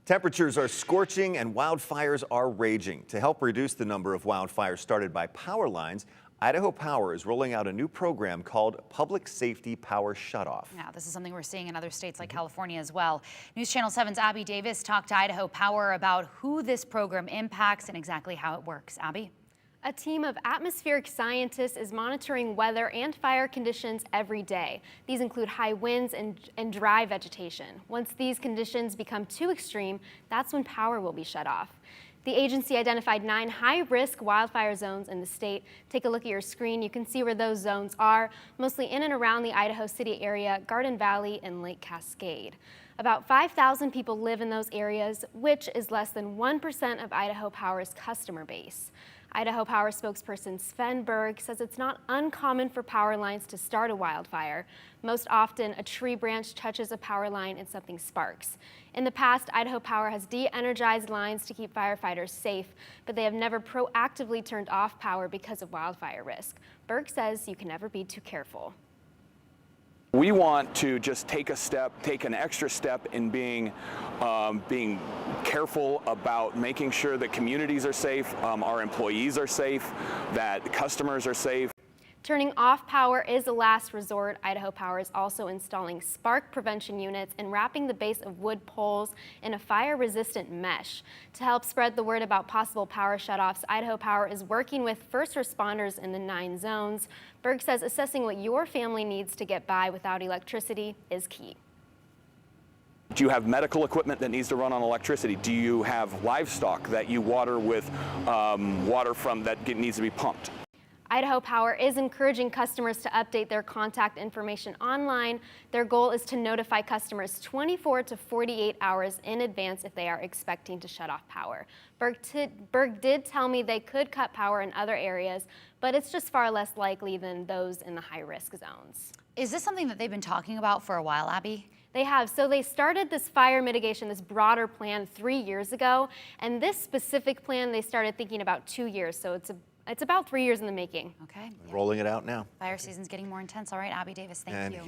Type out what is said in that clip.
Temperatures are scorching and wildfires are raging. To help reduce the number of wildfires started by power lines, Idaho Power is rolling out a new program called Safety Power Shutoff. Yeah, this is something we're seeing in other states like California as well. News Channel 7's Abby Davis talked to Idaho Power about who this program impacts and exactly how it works. Abby? A team of atmospheric scientists is monitoring weather and fire conditions every day. These include high winds and dry vegetation. Once these conditions become too extreme, that's when power will be shut off. The agency identified 9 high-risk wildfire zones in the state. Take a look at your screen. You can see where those zones are, mostly in and around the Idaho City area, Garden Valley, and Lake Cascade. About 5,000 people live in those areas, which is less than 1% of Idaho Power's customer base. Idaho Power spokesperson Sven Berg says it's not uncommon for power lines to start a wildfire. Most often, a tree branch touches a power line and something sparks. In the past, Idaho Power has de-energized lines to keep firefighters safe, but they have never proactively turned off power because of wildfire risk. Berg says you can never be too careful. We want to just take an extra step in being careful about making sure that communities are safe, our employees are safe, that customers are safe. Turning off power is a last resort. Idaho Power is also installing spark prevention units and wrapping the base of wood poles in a fire-resistant mesh. To help spread the word about possible power shutoffs, Idaho Power is working with first responders in the 9 zones. Berg says assessing what your family needs to get by without electricity is key. Do you have medical equipment that needs to run on electricity? Do you have livestock that you water with water from that needs to be pumped? Idaho Power is encouraging customers to update their contact information online. Their goal is to notify customers 24 to 48 hours in advance if they are expecting to shut off power. Berg did tell me they could cut power in other areas, but it's just far less likely than those in the high-risk zones. Is this something that they've been talking about for a while, Abby? They have. So they started this fire mitigation, this broader plan 3 years ago, and this specific plan they started thinking about 2 years, so it's about 3 years in the making. Okay. Rolling it out now. Fire season's getting more intense. All right, Abby Davis, thank you.